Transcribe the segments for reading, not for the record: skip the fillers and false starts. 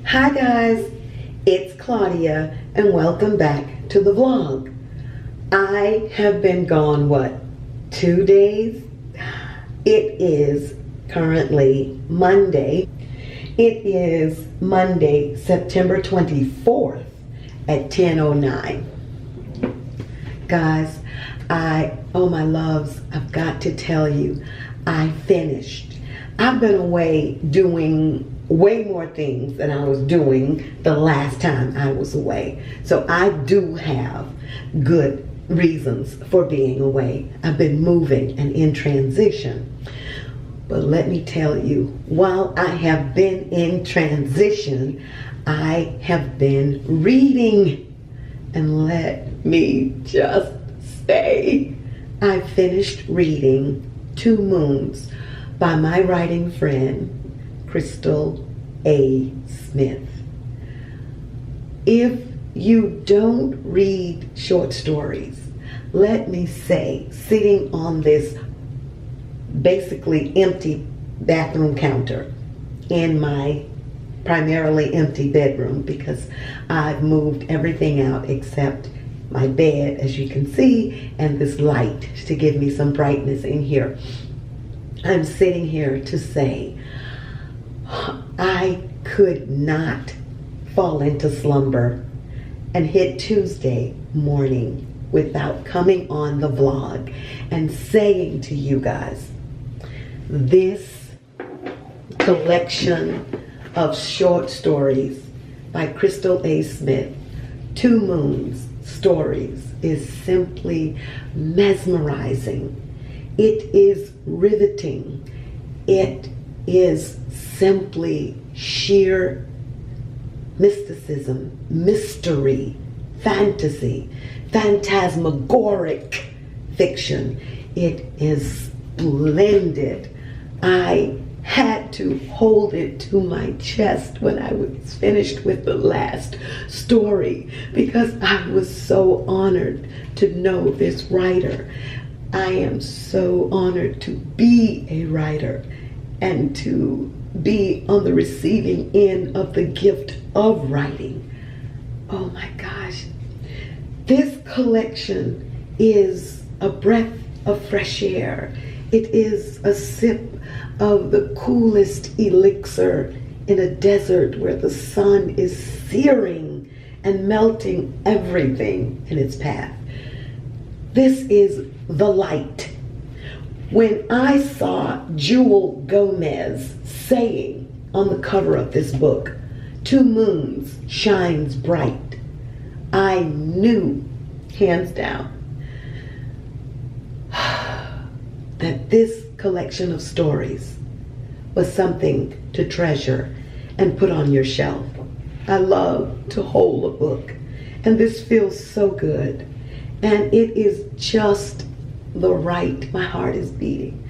Hi guys, it's Claudia and welcome back to the vlog. I have been gone, 2 days? It is currently Monday. It is Monday, September 24th at 10:09. Guys, oh my loves, I've got to tell you, I finished. I've been away doing way more things than I was doing the last time I was away. So I do have good reasons for being away. I've been moving and in transition. But let me tell you, while I have been in transition, I have been reading. And let me just say, I finished reading 2 Moons by my writing friend, KRYSTAL A. Smith. If you don't read short stories, let me say, sitting on this basically empty bathroom counter in my primarily empty bedroom, because I've moved everything out except my bed, as you can see, and this light to give me some brightness in here. I'm sitting here to say I could not fall into slumber and hit Tuesday morning without coming on the vlog and saying to you guys, this collection of short stories by KRYSTAL A. Smith, 2 Moons stories, is simply mesmerizing. It is riveting. It is simply sheer mysticism, mystery, fantasy, phantasmagoric fiction. It is splendid. I had to hold it to my chest when I was finished with the last story, because I was so honored to know this writer. I am so honored to be a writer and to be on the receiving end of the gift of writing. Oh my gosh. This collection is a breath of fresh air. It is a sip of the coolest elixir in a desert where the sun is searing and melting everything in its path. This is the light. When I saw Jewel Gomez saying on the cover of this book, 2 moons shines bright, I knew, hands down, that this collection of stories was something to treasure and put on your shelf. I love to hold a book, and this feels so good. And it is just the right, my heart is beating.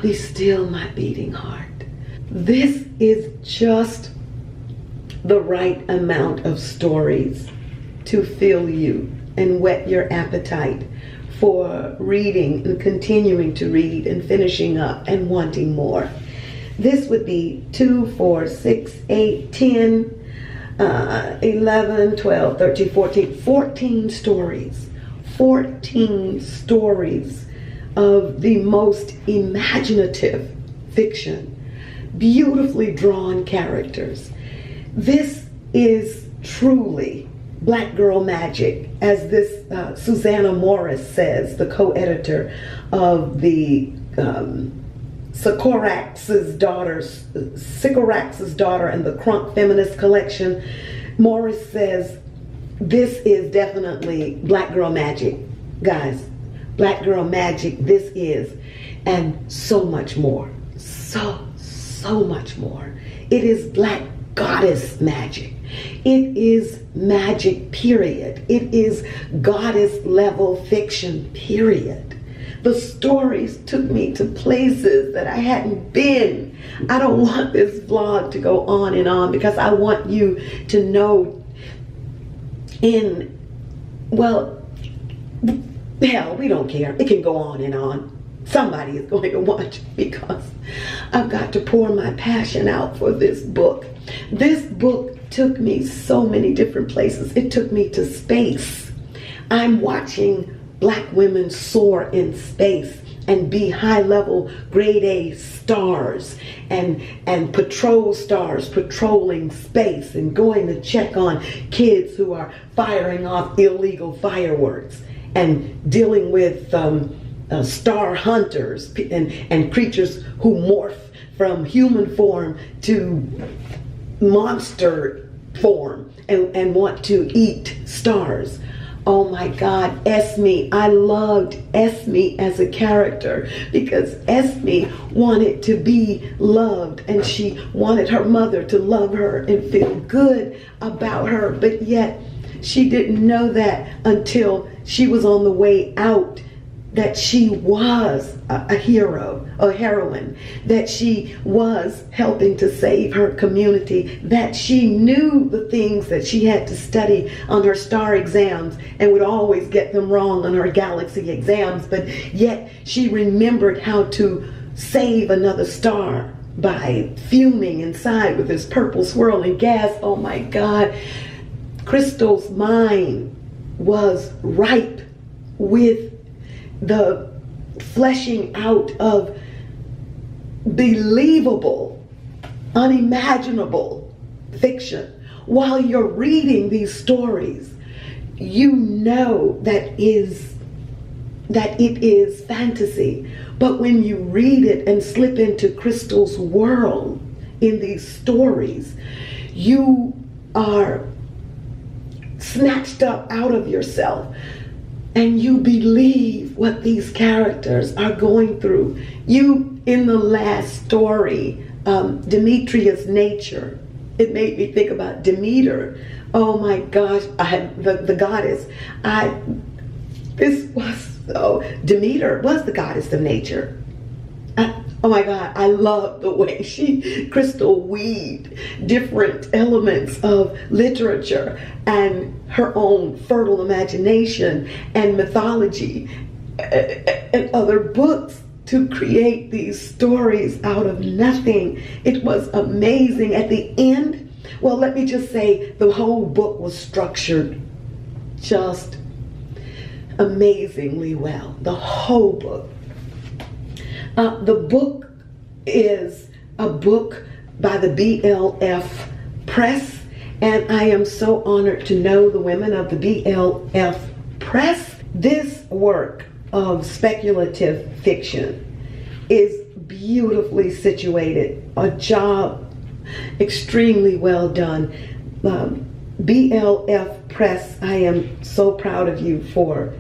Be still, my beating heart. This is just the right amount of stories to fill you and whet your appetite for reading and continuing to read and finishing up and wanting more. This would be 2, 4, 6, 8, 10, 11, 12, 13, 14 stories. 14 stories of the most imaginative fiction, beautifully drawn characters. This is truly Black girl magic, as this Susanna Morris says, the co-editor of the Sycorax's Daughter and the Crunk Feminist Collection. Morris says this is definitely Black girl magic, guys. Black girl magic, this is, and so much more. So much more. It is Black goddess magic. It is magic, period. It is goddess level fiction, period. The stories took me to places that I hadn't been. I don't want this vlog to go on and on, because I want you to know well, hell, we don't care. It can go on and on. somebody is going to watch it, because I've got to pour my passion out for this book. This book took me so many different places. It took me to space. I'm watching Black women soar in space and be high-level grade A stars and patrol stars patrolling space and going to check on kids who are firing off illegal fireworks and dealing with star hunters and creatures who morph from human form to monster form and want to eat stars. Oh my God, Esme. I loved Esme as a character because Esme wanted to be loved, and she wanted her mother to love her and feel good about her, but yet she didn't know that until she was on the way out, that she was a hero, a heroine, that she was helping to save her community, that she knew the things that she had to study on her star exams and would always get them wrong on her galaxy exams, but yet she remembered how to save another star by fuming inside with this purple swirling gas. Oh my God. Crystal's mind was ripe with the fleshing out of believable, unimaginable fiction. While you're reading these stories, you know that it is fantasy. But when you read it and slip into Crystal's world in these stories, you are snatched up out of yourself. And you believe what these characters are going through. You, in the last story, Demetria's nature, it made me think about Demeter. Oh my gosh, the goddess. Demeter was the goddess of nature. Oh my God, I love the way Crystal weaved different elements of literature and her own fertile imagination and mythology and other books to create these stories out of nothing. It was amazing. At the end, well, let me just say the whole book was structured just amazingly well. The whole book. The book is a book by the BLF Press, and I am so honored to know the women of the BLF Press. This work of speculative fiction is beautifully situated, a job extremely well done. BLF Press, I am so proud of you for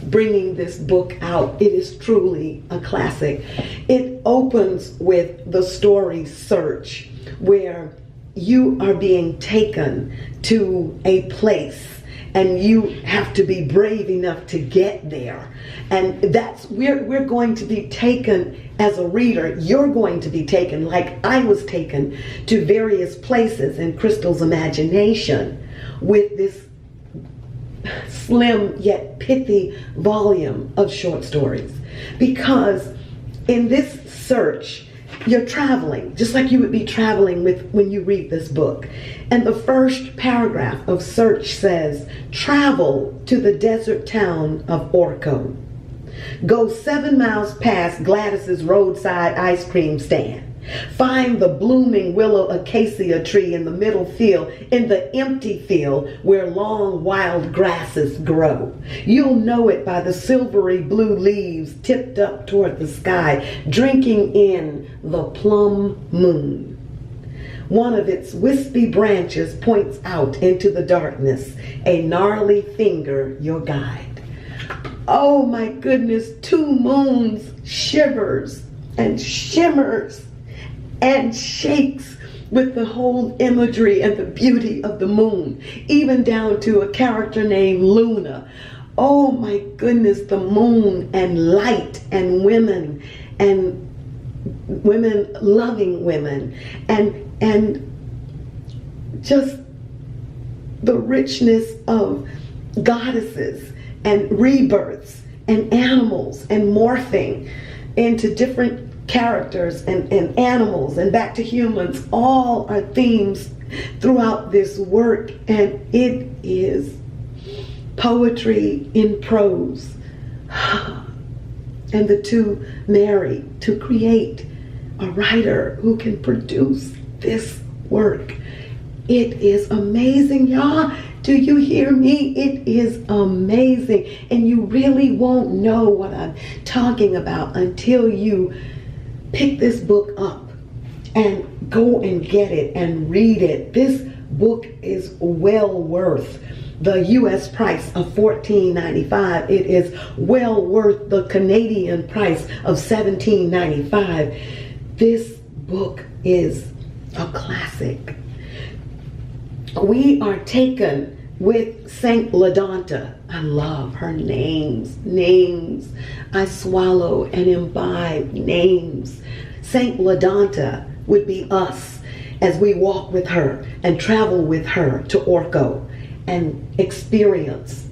bringing this book out. It is truly a classic. It opens with the story Search, where you are being taken to a place and you have to be brave enough to get there. And that's, we're going to be taken as a reader. You're going to be taken, like I was taken, to various places in Crystal's imagination with this slim yet pithy volume of short stories. Because in this search, you're traveling, just like you would be traveling when you read this book. And the first paragraph of Search says, travel to the desert town of Orco. Go 7 miles past Gladys's roadside ice cream stand. Find the blooming willow acacia tree in the middle field, in the empty field where long wild grasses grow. You'll know it by the silvery blue leaves tipped up toward the sky, drinking in the plum moon. One of its wispy branches points out into the darkness, a gnarly finger your guide. Oh my goodness, 2 moons shivers and shimmers and shakes with the whole imagery and the beauty of the moon, even down to a character named Luna. Oh my goodness, the moon and light and women loving women and just the richness of goddesses and rebirths and animals and morphing into different characters and animals and back to humans. All are themes throughout this work, and it is poetry in prose. And the two marry to create a writer who can produce this work. It is amazing, y'all. Do you hear me? It is amazing. And you really won't know what I'm talking about until you pick this book up and go and get it and read it. This book is well worth the US price of $14.95. It is well worth the Canadian price of $17.95. This book is a classic. We are taken with Saint Ladonta. I love her names. Names. I swallow and imbibe names. Saint Ladonta would be us as we walk with her and travel with her to Orco and experience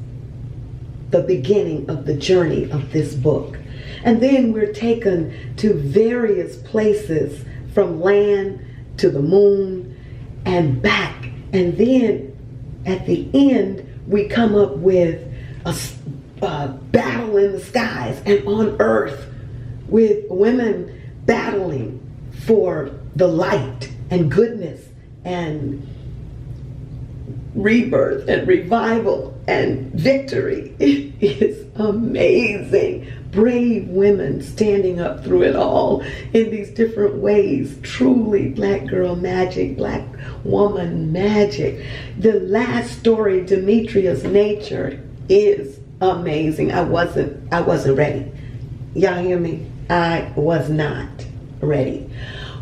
the beginning of the journey of this book. And then we're taken to various places, from land to the moon and back. And then at the end, we come up with a battle in the skies and on earth, with women battling for the light and goodness and rebirth and revival and victory. It is amazing. Brave women standing up through it all in these different ways. Truly Black girl magic, Black woman magic. The last story, Demetria's Nature, is amazing. I wasn't ready. Y'all hear me? I was not ready.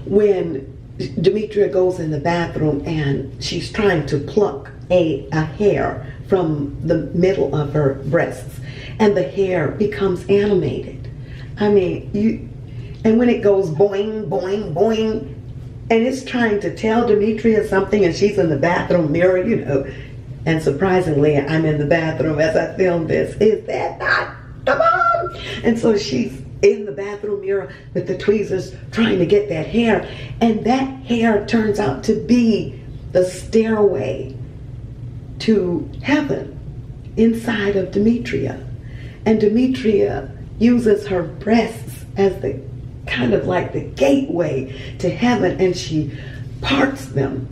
When Demetria goes in the bathroom and she's trying to pluck a hair from the middle of her breasts, and the hair becomes animated. I mean, and when it goes boing, boing, boing, and it's trying to tell Demetria something, and she's in the bathroom mirror, and surprisingly, I'm in the bathroom as I film this. Is that not the bomb? And so she's in the bathroom mirror with the tweezers trying to get that hair, and that hair turns out to be the stairway to heaven inside of Demetria. And Demetria uses her breasts as the kind of like the gateway to heaven, and she parts them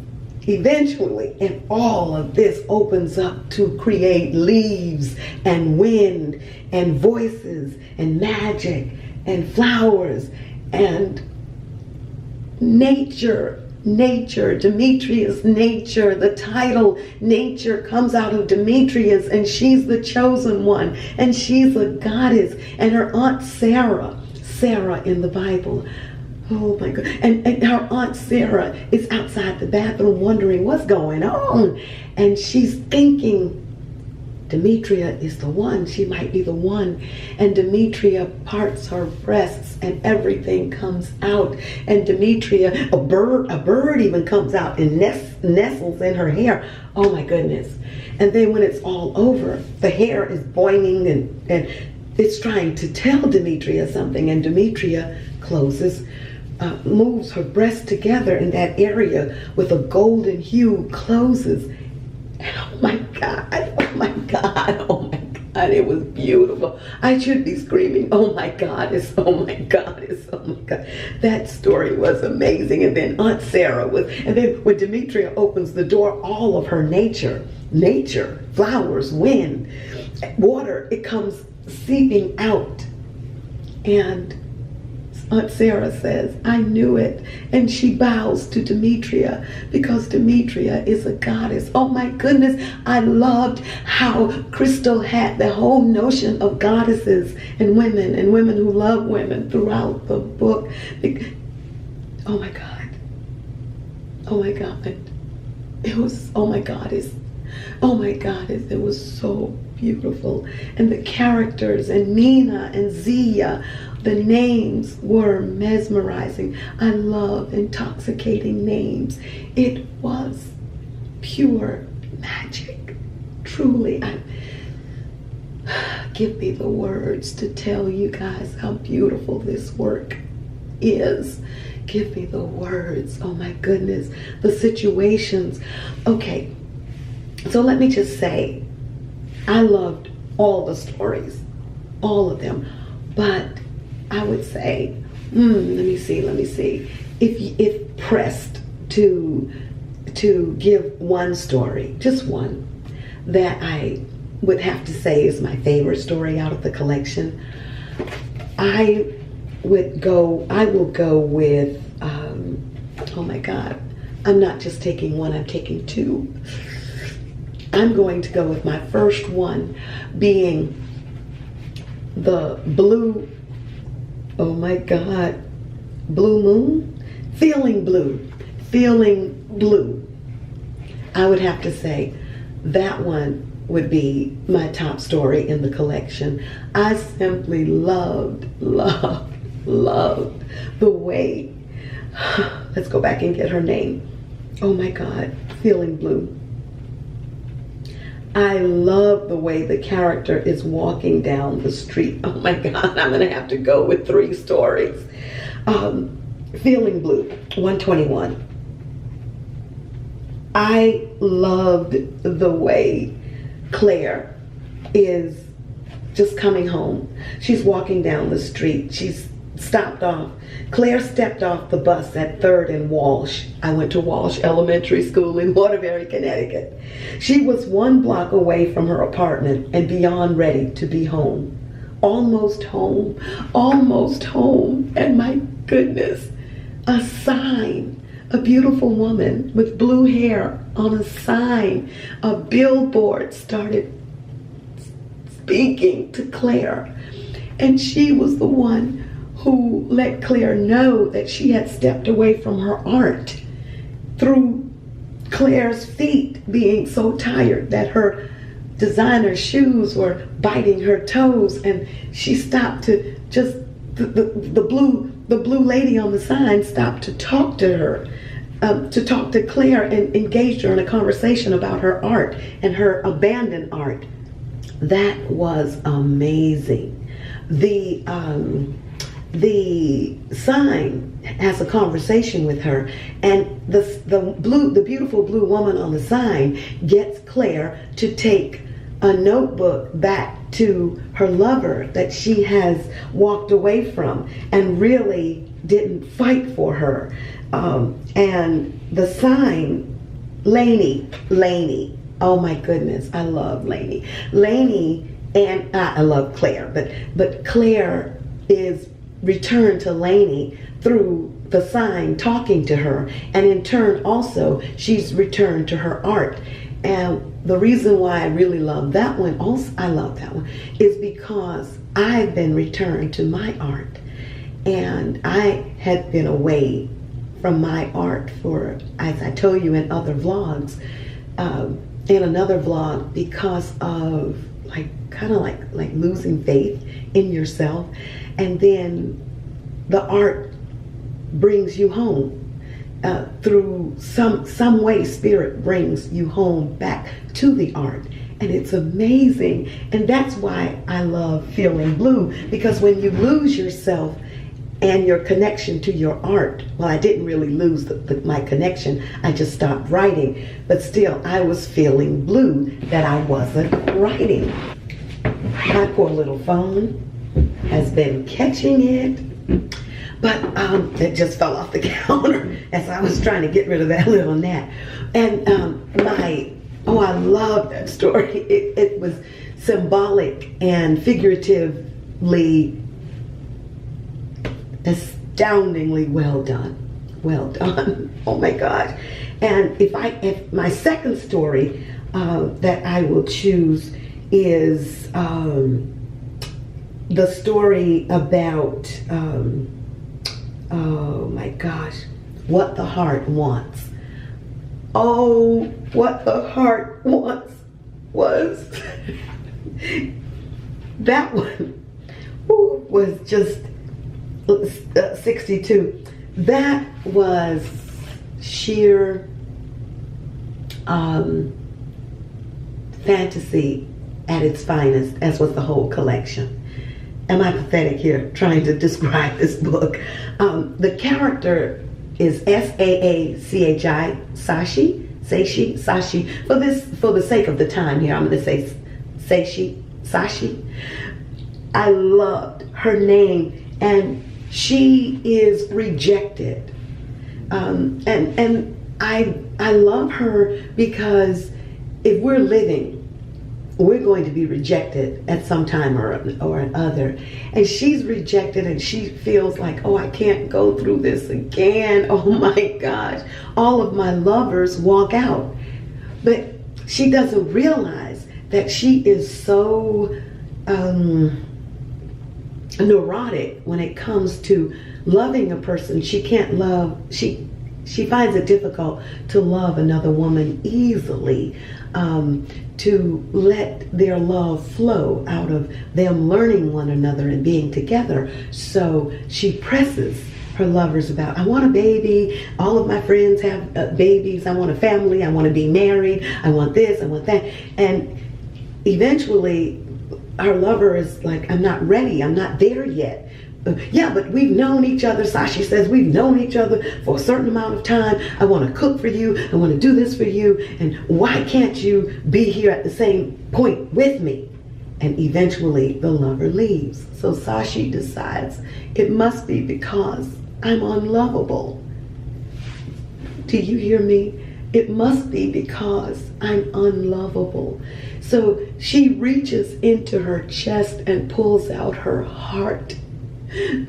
eventually, and all of this opens up to create leaves and wind and voices and magic and flowers and nature. Demetria's nature. The title nature comes out of Demetria's, and she's the chosen one, and she's a goddess. And her aunt Sarah in the Bible, oh my God, and her aunt Sarah is outside the bathroom wondering what's going on, and she's thinking Demetria is the one. She might be the one. And Demetria parts her breasts and everything comes out. And Demetria, a bird even comes out and nestles in her hair. Oh my goodness. And then when it's all over, the hair is boinging and it's trying to tell Demetria something. And Demetria moves her breasts together in that area with a golden hue, closes. And oh my God, it was beautiful. I should be screaming, oh my God, oh my God. That story was amazing. And then Aunt Sarah and then when Demetria opens the door, all of her nature, flowers, wind, water, it comes seeping out. And Aunt Sarah says, I knew it. And she bows to Demetria because Demetria is a goddess. Oh my goodness. I loved how KRYSTAL had the whole notion of goddesses and women who love women throughout the book. Oh my God. It was, oh my goddess. It was so beautiful. And the characters, and Mina and Zia, the names were mesmerizing. I love intoxicating names. It was pure magic. Truly. give me the words to tell you guys how beautiful this work is. Give me the words. Oh my goodness. The situations. Okay. So let me just say, I loved all the stories, all of them. But I would say, let me see. If pressed to give one story, just one, that I would have to say is my favorite story out of the collection, I will go with, oh my God, I'm not just taking one, I'm taking two. I'm going to go with my first one being the blue, oh my God, Blue Moon? Feeling Blue. I would have to say that one would be my top story in the collection. I simply loved the way, let's go back and get her name. Oh my God, Feeling Blue. I love the way the character is walking down the street. Oh my God, I'm gonna have to go with three stories. Feeling Blue, 121. I loved the way Claire is just coming home. She's walking down the street. She's stopped off. Claire stepped off the bus at 3rd and Walsh. I went to Walsh Elementary School in Waterbury, Connecticut. She was 1 block away from her apartment and beyond ready to be home. Almost home. And my goodness, a sign. A beautiful woman with blue hair on a sign, a billboard started speaking to Claire. And she was the one who let Claire know that she had stepped away from her art through Claire's feet being so tired that her designer shoes were biting her toes, and she stopped to just, the blue lady on the sign stopped to talk to her, to talk to Claire, and engaged her in a conversation about her art and her abandoned art. That was amazing. The sign has a conversation with her, and the beautiful blue woman on the sign gets Claire to take a notebook back to her lover that she has walked away from and really didn't fight for her. And the sign, Lainey. Oh my goodness, I love Lainey. And I love Claire, but Claire is returned to Lainey through the sign talking to her, and in turn also she's returned to her art. And the reason why I really love that one, is because I've been returned to my art, and I had been away from my art for, as I told you in other vlogs, in another vlog, because of kind of like losing faith in yourself, and then the art brings you home. Through some way, spirit brings you home back to the art, and it's amazing. And that's why I love Feeling Blue, because when you lose yourself and your connection to your art, well, I didn't really lose my connection, I just stopped writing, but still I was feeling blue that I wasn't writing. My poor little phone has been catching it, but it just fell off the counter as I was trying to get rid of that little gnat. And I love that story. It was symbolic and figuratively astoundingly well done. Oh my gosh. And if my second story that I will choose is the story about oh my gosh, What the Heart Wants. Oh, What the Heart Wants was that one was just 62. That was sheer fantasy at its finest, as was the whole collection. Am I pathetic here trying to describe this book? The character is Saachi, Sashi. For the sake of the time here, I'm going to say Sashi. I loved her name, and she is rejected, and I love her because if we're living, we're going to be rejected at some time or another. And she's rejected, and she feels like, oh, I can't go through this again. Oh my gosh. All of my lovers walk out. But she doesn't realize that she is so neurotic when it comes to loving a person. She can't love, she finds it difficult to love another woman easily, to let their love flow out of them learning one another and being together. So she presses her lovers about, I want a baby, all of my friends have babies, I want a family, I want to be married, I want this, I want that. And eventually her lover is like, I'm not ready, I'm not there yet. Yeah, but we've known each other. Sashi says, we've known each other for a certain amount of time. I want to cook for you. I want to do this for you. And why can't you be here at the same point with me? And eventually the lover leaves. So Sashi decides it must be because I'm unlovable. Do you hear me? It must be because I'm unlovable. So she reaches into her chest and pulls out her heart,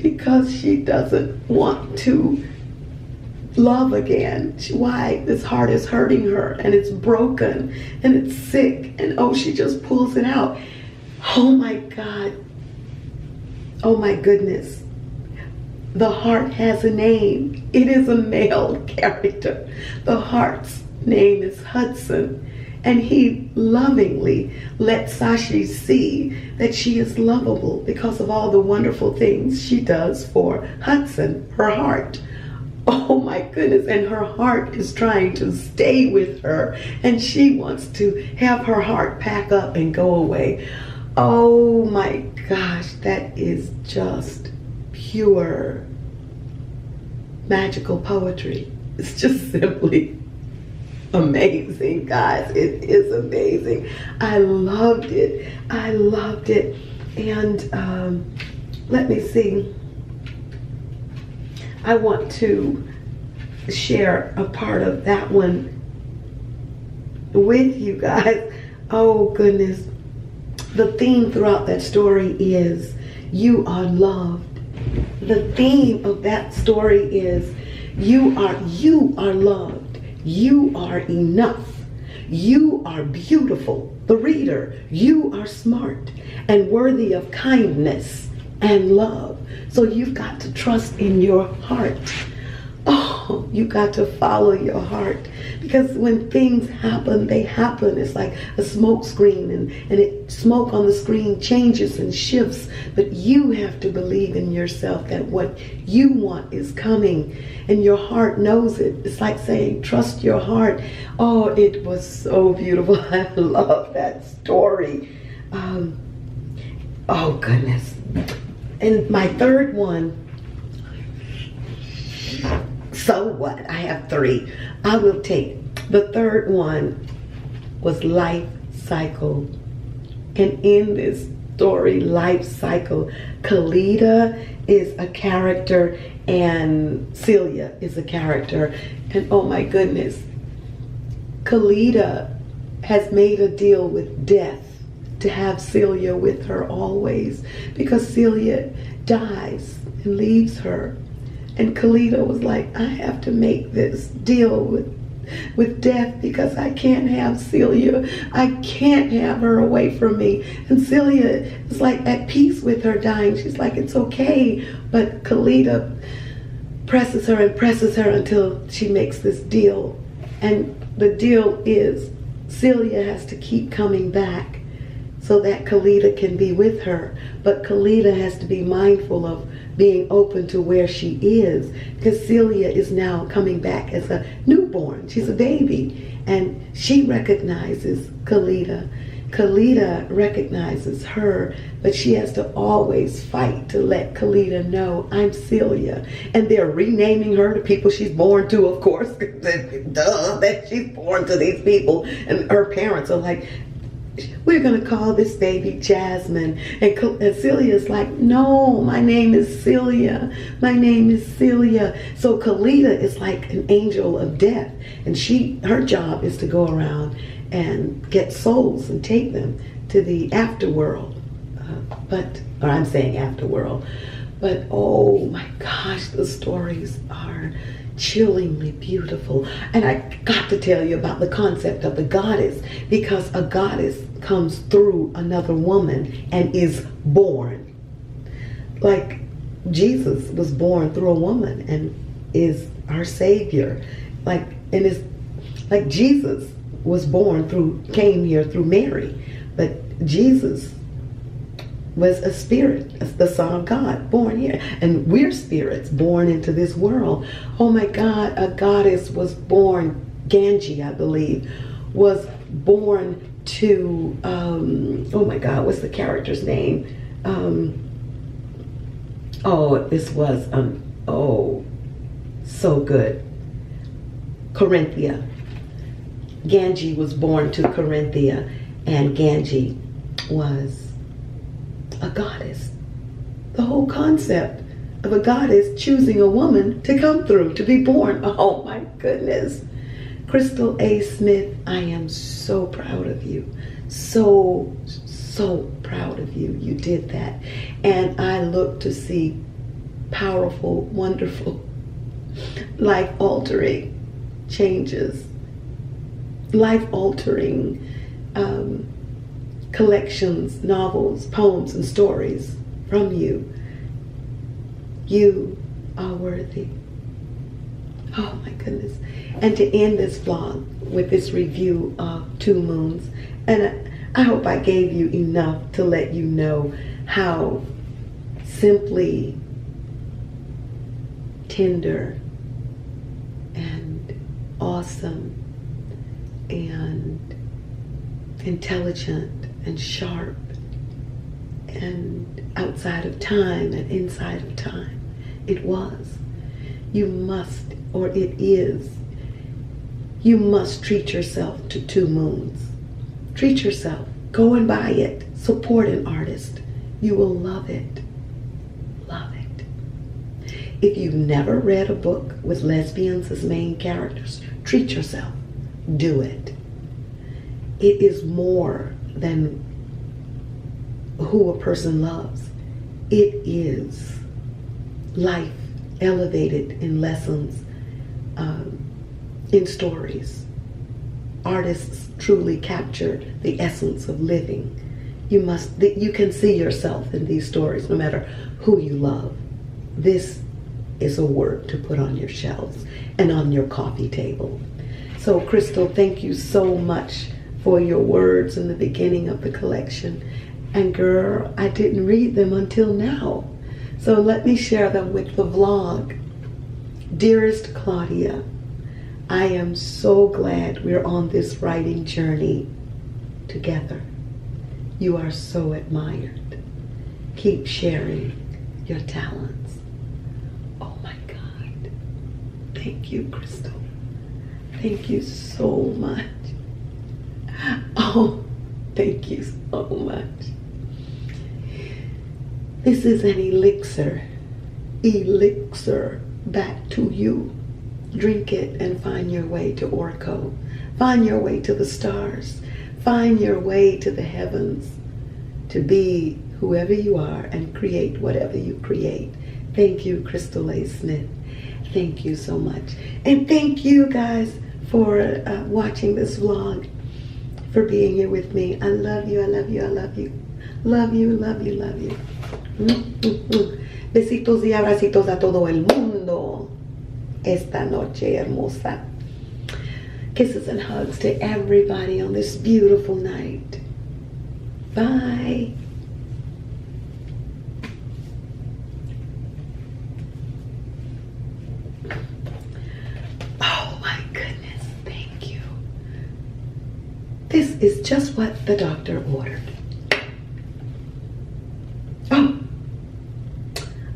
because she doesn't want to love again. Why? This heart is hurting her, and it's broken, and it's sick, and oh, she just pulls it out. Oh my God. Oh my goodness. The heart has a name. It is a male character. The heart's name is Hudson. And he lovingly let Sashi see that she is lovable because of all the wonderful things she does for Hudson, her heart. Oh my goodness, and her heart is trying to stay with her, and she wants to have her heart pack up and go away. Oh my gosh, that is just pure magical poetry. It's just simply amazing, guys. It is amazing. I loved it. I loved it. And let me see. I want to share a part of that one with you guys. Oh goodness. The theme throughout that story is you are loved. The theme of that story is you are loved. You are enough. You are beautiful. The reader, you are smart and worthy of kindness and love. So you've got to trust in your heart. Oh, you got to follow your heart, because when things happen, they happen. It's like a smoke screen, and smoke on the screen changes and shifts, but you have to believe in yourself that what you want is coming, and your heart knows it. It's like saying, trust your heart. Oh, it was so beautiful. I love that story. Oh goodness. And my third one, so what? I have three. I will take the third one, was Life Cycle. And in this story, Life Cycle, Kalita is a character and Celia is a character. And oh my goodness, Kalita has made a deal with death to have Celia with her always, because Celia dies and leaves her. And Kalita was like, I have to make this deal with death, because I can't have Celia. I can't have her away from me. And Celia is like at peace with her dying. She's like, it's okay. But Kalita presses her and presses her until she makes this deal. And the deal is Celia has to keep coming back so that Kalita can be with her. But Kalita has to be mindful of being open to where she is, because Celia is now coming back as a newborn. She's a baby, and she recognizes Kalita. Kalita recognizes her, but she has to always fight to let Kalita know, I'm Celia. And they're renaming her to people she's born to, of course. Duh, that she's born to these people. And her parents are like, we're going to call this baby Jasmine. And Celia's like, no, my name is Celia. My name is Celia. So Kalita is like an angel of death. And her job is to go around and get souls and take them to the afterworld. Or I'm saying afterworld. But oh my gosh, the stories are chillingly beautiful. And I got to tell you about the concept of the goddess, because a goddess comes through another woman and is born. Like Jesus was born through a woman and is our Savior. Like Jesus came here through Mary, but Jesus was a spirit, the Son of God, born here. And we're spirits born into this world. Oh my God, a goddess was born, Ganji, I believe, was born to, oh my God, what's the character's name? So good. Corinthia. Ganji was born to Corinthia, and Ganji was a goddess. The whole concept of a goddess choosing a woman to come through, to be born. Oh my goodness. Crystal A. Smith, I am so proud of you. So proud of you. You did that. And I look to see powerful, wonderful, life-altering changes, life-altering collections, novels, poems, and stories from you. You are worthy. Oh my goodness. And to end this vlog with this review of Two Moons, and I hope I gave you enough to let you know how simply tender and awesome and intelligent and sharp and outside of time and inside of time it was. You must, or it is, you must treat yourself to Two Moons. Treat yourself. Go and buy it. Support an artist. You will love it. Love it. If you've never read a book with lesbians as main characters, treat yourself. Do it. It is more than who a person loves. It is life elevated in lessons, in stories. Artists truly capture the essence of living. You can see yourself in these stories no matter who you love. This is a work to put on your shelves and on your coffee table. So Crystal, thank you so much for your words in the beginning of the collection. And girl, I didn't read them until now. So let me share them with the vlog. Dearest Claudia, I am so glad we're on this writing journey together. You are so admired. Keep sharing your talents. Oh my God. Thank you, Crystal. Thank you so much. Oh, thank you so much. This is an elixir back to you. Drink it and find your way to Orco. Find your way to the stars. Find your way to the heavens to be whoever you are and create whatever you create. Thank you, Crystal A. Smith. Thank you so much. And thank you guys for watching this vlog, for being here with me. I love you, I love you, I love you. Love you, love you, love you. Besitos y abracitos a todo el mundo esta noche hermosa. Kisses and hugs to everybody on this beautiful night. Bye. Oh my goodness, thank you. This is just what the doctor ordered. Oh,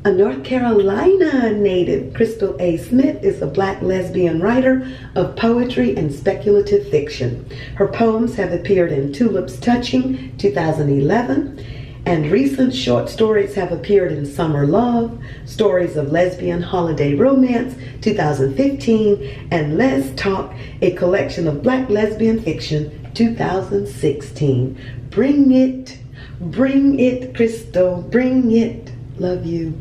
a North Carolina native, Crystal A. Smith, is a Black lesbian writer of poetry and speculative fiction. Her poems have appeared in Tulips Touching, 2011, and recent short stories have appeared in Summer Love, Stories of Lesbian Holiday Romance, 2015, and Let's Talk, a collection of Black lesbian fiction, 2016. Bring it, Crystal, bring it. Love you.